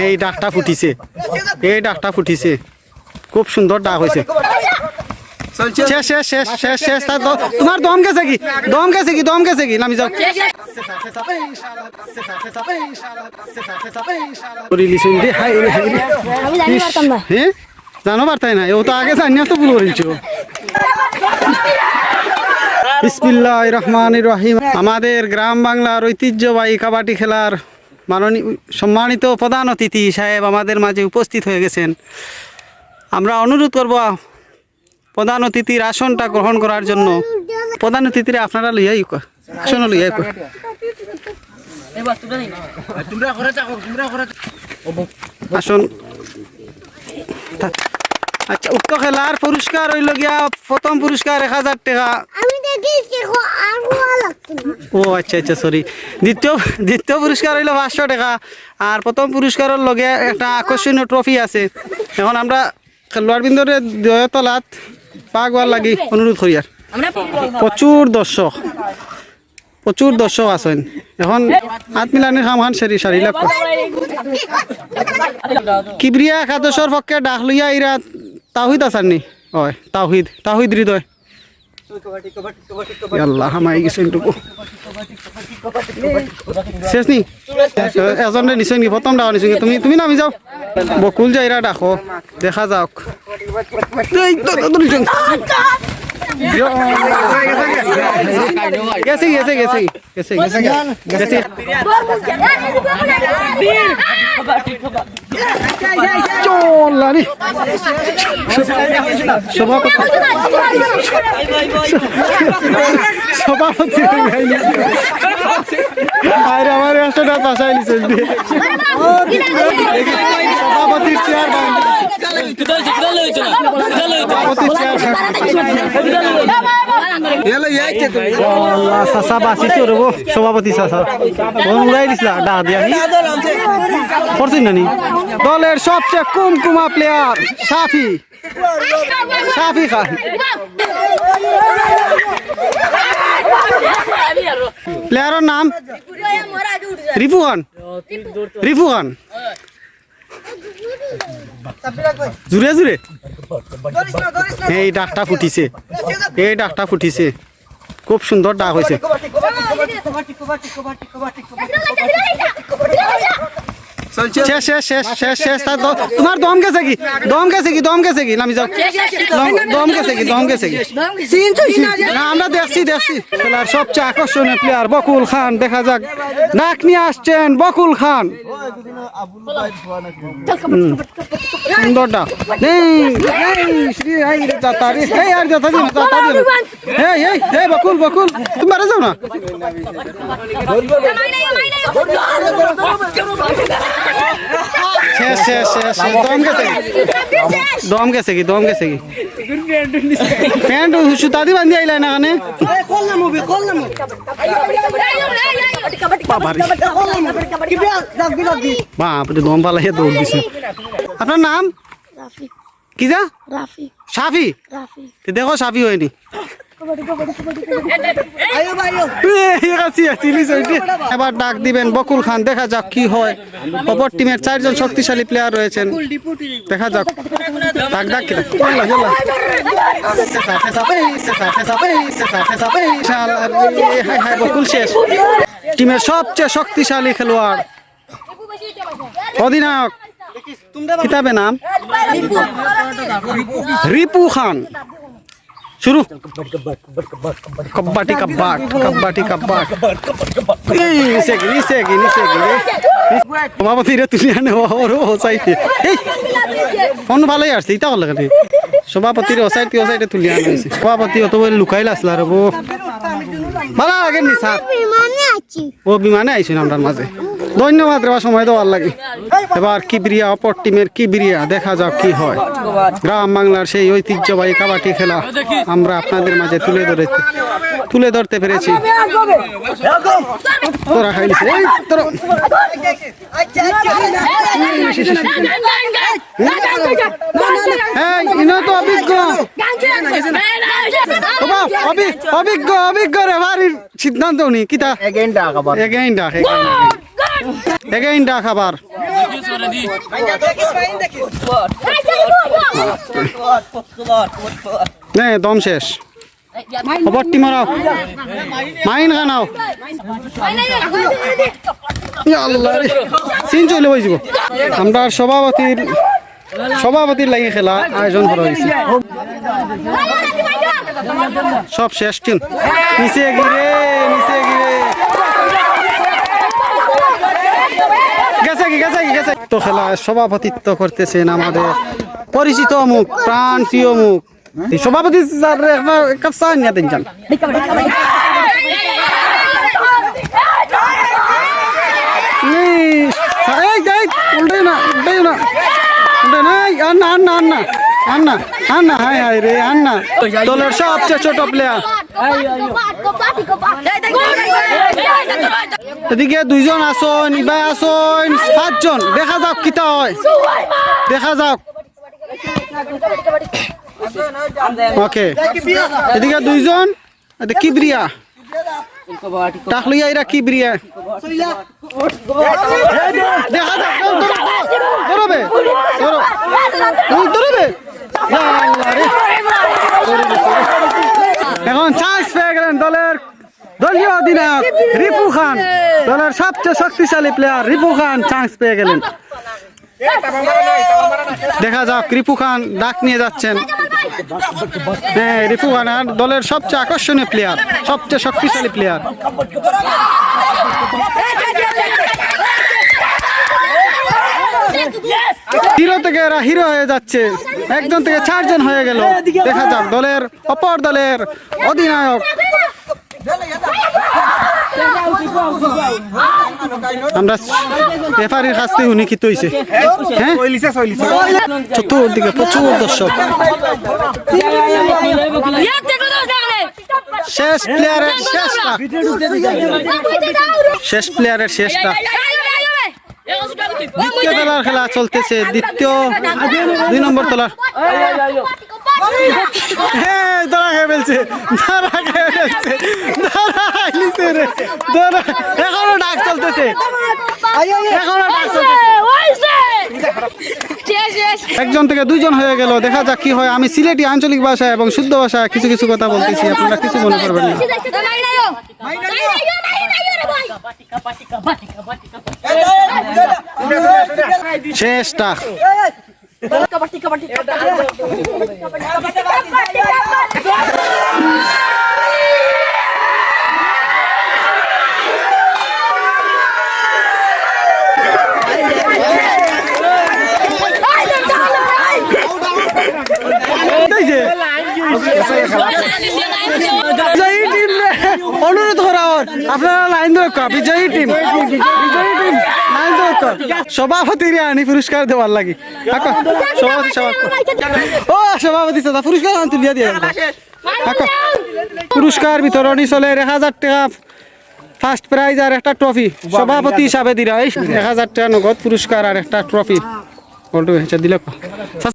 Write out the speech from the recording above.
এই ডাকটা ফুটিছে, এই ডাকটা ফুটিছে, খুব সুন্দর ডাক হয়েছে। শেষ শেষ শেষ শেষ শেষ। তোমার দম গেছে কি? দম গেছে কি? দম গেছে কি? নামি যাও। জানো পারতাই না, ও তো আগে জানিয়া তো ভুল করেছ। বিসমিল্লাহির রহমানির রহিম। আমাদের গ্রাম বাংলার ঐতিহ্যবাহী কাবাডি খেলার মাননীয় সম্মানিত প্রধান অতিথি সাহেব আমাদের মাঝে উপস্থিত হয়ে গেছেন। আমরা অনুরোধ করব প্রধান অতিথির আসনটা গ্রহণ করার জন্য। প্রধান অতিথিরা আপনারা লইয়াই আসন লইয়াই আসন। আচ্ছা, উক্ত খেলার পুরস্কার হইল গিয়া প্রথম পুরস্কার 1000 টাকা। ও আচ্ছা আচ্ছা, সরি। দ্বিতীয় পুরস্কার হইল 500 টাকা। আর প্রথম পুরস্কারের লগে একটা আকর্ষণীয় ট্রফি আছে। এখন আমরা খেলোয়াড় বিন্দুরে দয়তলাত পাগওয়ার লাগি অনুরোধ করি। আর প্রচুর দর্শক আছেন। এখন হাত মিলানির খান সারিলাম। কিবরিয়া একাদশর পক্ষে ডাক লইয়া ইরা তাহিদ আসাননি? হয় তাহিদ হৃদয়। আল্লাহ হামাই গেছে শেষ নি এজনে নিশ্চয় নি প্রথম ডাকা নিশ্চয়। তুমি নামি যাও। বকুল যাইরা ডাকো, দেখা যাওক। গেছে গেছে গেছে গেছে গেছে। চলানি সভাপতি আরে আমার রাস্তাটা বাসায় নিছে। সভাপতির চেয়ার সভাপতি উড়াই দিছিলা ডা দিয়া করছেন নানি। দলের সবচেয়ে কুমকুমা প্লেয়ার সাফি খান। প্লেয়ারের নাম রিপু খান। জুড়ে জুড়ে এই ডাকটা ফুটিছে, খুব সুন্দর ডাক হয়েছে। শেষ শেষ শেষ শেষ শেষ। তোমার দম গেছে কি? দম গেছে কি? দম গেছে কি? নামি যাও। দম গেছে কি? দম গেছে কি? না, আমরা দেখছি। খেলার সবচেয়ে আকর্ষণীয় প্লেয়ার বকুল খান। দেখা যাক, ডাক নিয়ে আসছেন বকুল খান। সুন্দর ডাক। বকুল তুমি মারা যাও না। শেষ শেষ শেষ শেষ। দম গেছে কি? প্যান্ট সুতা দি বান্ধি আইলা না কানে? বাপরে, দম পালাইয়া দৌড় দিছে। আপনার নাম কি? যা সাফি। দেখো সাফি হয়নি। এবার ডাক দিবেন বকুল খান। দেখা যাক কি হয়। অপর টিমের 4 জন শক্তিশালী প্লেয়ার রয়েছেন। দেখা যাক। ডাক বকুল শেষ। টিমের সবচেয়ে শক্তিশালী খেলোয়াড় অধিনায়ক কিতাবে নাম রিপু খান। শুরু। কব্বাটি সভাপতি রে তুলি আনে ওসাইতে ফোন ভালোই আসছে। ইটা হল কেন সভাপতির ওসাইতে তুলি আনে সভাপতি অত লুকাইল আসলা রে ভালো লাগে নি স্যার। ও বিমানে আইসুন আমার মাঝে। ধন্যবাদ রে, সময় দেওয়ার লাগে। এবার কিবরিয়া, অপর টিমের কিবরিয়া, দেখা যাক কি হয়। গ্রাম বাংলার সেই ঐতিহ্যবাহী কাবাডি খেলা আমরা আপনাদের মাঝে তুলে ধরতে পেরেছি। তোরা খাইলিস, এই তোরা ইনো তো অভিজ্ঞ অভিজ্ঞ রেফারির সিদ্ধান্ত উনি কিতা এগেইন ডাক আবার নে দম শেষ। খবর টিমারাও মাইন গানাও আল্লাহ রে সিন চলে বইব। আমরা সভাপতির লাগে খেলা আয়োজন করা হয়েছে। সব শেষ টিম নিচে গিরে গেছে তো খেলা সভাপতিত্ব করতেছেন আমাদের পরিচিত মুখ, প্রাণ প্রিয় মুখ সভাপতি স্যার। এক কাপ চা নিয়ে দেন যান। দলের সবচেয়ে ছোট প্লেয়ার এদিকে দুইজন আসন, ইবাই আসন, 5 জন। দেখা যাক কিতা হয়, দেখা যাক। ওকে এদিকে দুইজন, কিবরিয়া টাকলিয়া এরা কিবরিয়া দেখা যাক। ধরবে এখন চান্স পেয়ে গেলেন দলীয় অধিনায়ক রিপু খান, দলের সবচেয়ে শক্তিশালী প্লেয়ার রিপু খান চান্স পেয়ে গেলেন। দেখা যাক রিপু খান ডাক নিয়ে যাচ্ছেন। হ্যাঁ রিপু খান দলের সবচেয়ে আকর্ষণীয় প্লেয়ার, সবচেয়ে শক্তিশালী প্লেয়ার। হিরো থেকে এরা হিরো হয়ে যাচ্ছে, একজন থেকে 4 জন হয়ে গেল। দেখা যাক দলের অপর দলের অধিনায়ক। আমরা রেফারির কাছ থেকে উনি কি তৈছে, হ্যাঁ চতুর্দিকে প্রচুর দর্শক। শেষ প্লেয়ারের শেষটা দ্বিতীয় তলার খেলা চলতেছে, দ্বিতীয় 2 নম্বর তলার। হ্যাঁ ধরা খেয়ে ফেলছে, এখনো ডাক চলতেছে। একজন থেকে 2 জন হয়ে গেল। দেখা যাক কি হয়। আমি সিলেটি আঞ্চলিক ভাষায় এবং শুদ্ধ ভাষায় কিছু কথা বলতেছি, আপনারা কিছু মনে করবেন না। শেষটা অনুরোধ করা আপনারা লাইন দরকার, বিজয়ী টিম লাইন দরকার। সভাপতির আনি পুরস্কার দেওয়ার লাগে। সভাপতি পুরস্কার তুলিয়া দিয়ে পুরস্কার বিতরণী চলে। 1000 টাকা ফার্স্ট প্রাইজ আর একটা ট্রফি সভাপতি হিসাবে দিরা। 1000 টাকা নগদ পুরস্কার আর একটা ট্রফি দিলে।